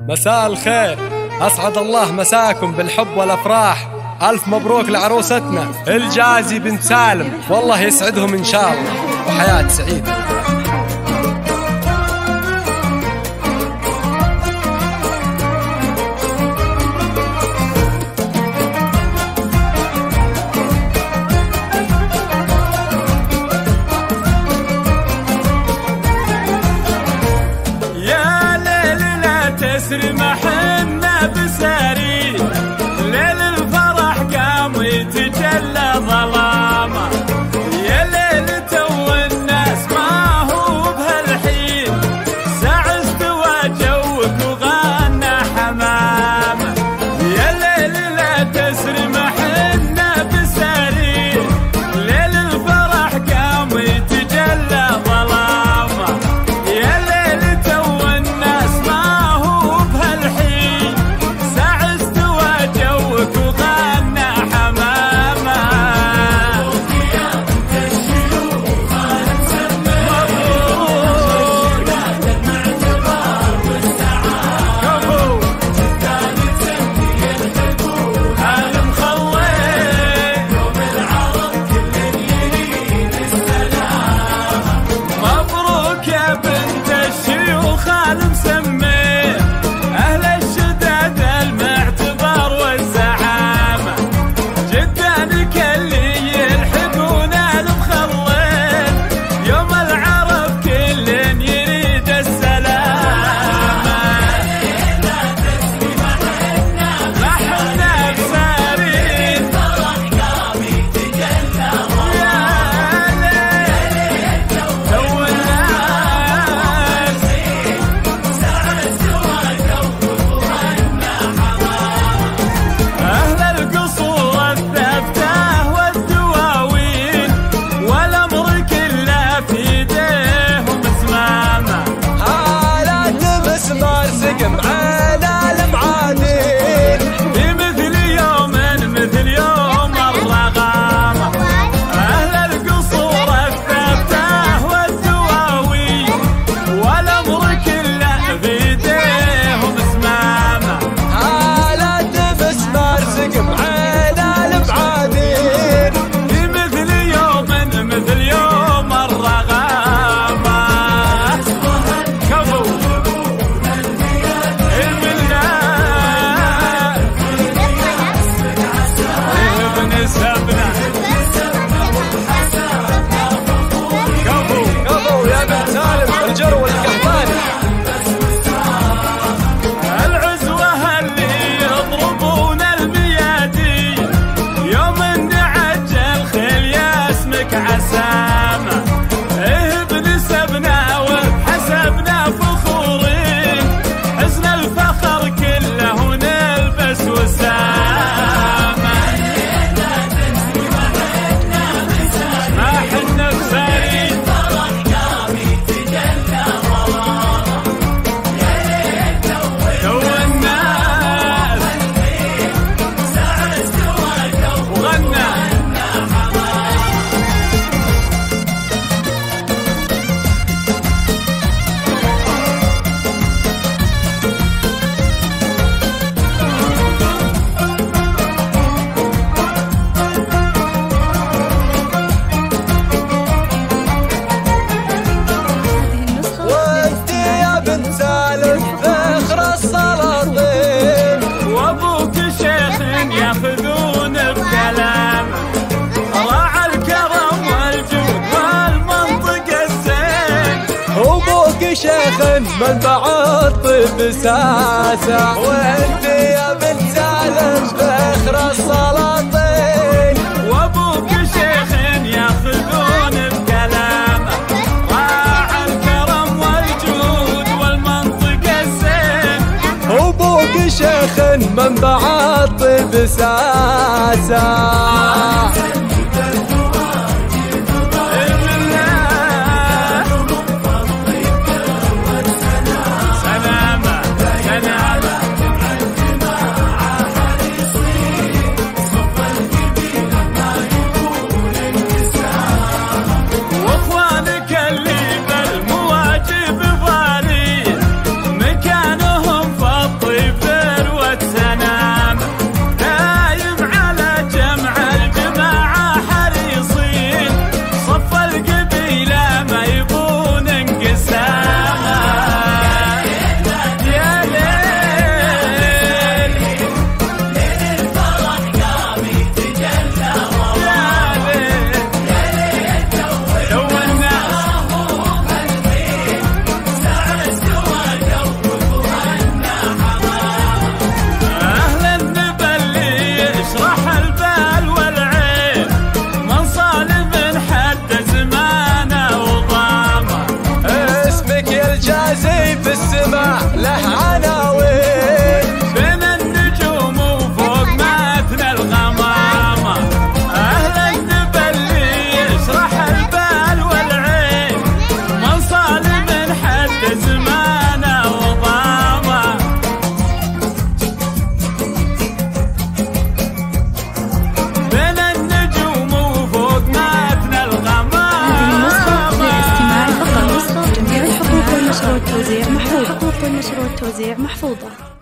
مساء الخير، أسعد الله مساكم بالحب والأفراح. ألف مبروك لعروستنا الجازي بنت سالم، والله يسعدهم إن شاء الله وحياة سعيدة. محنا بساري ليل الفرح قام يتجلى ظلامه، يا ليل تو الناس ما هو بهالحين، ساعة استوى جوك وغنى حمامه، يا ليل لا تسري محنا بساري ليل الفرح قام يتجلى ظلامه، يا ليل تو الناس ما شيخ منبع الطب ساسة، وانت يا بنت سالم فخر السلاطين، وابوك شيخ ياخذون بكلامه راعى الكرم والجود والمنطق الزين، وابوك شيخ منبع الطب ساسة. مكانهم فضل النشر والتوزيع محفوظة.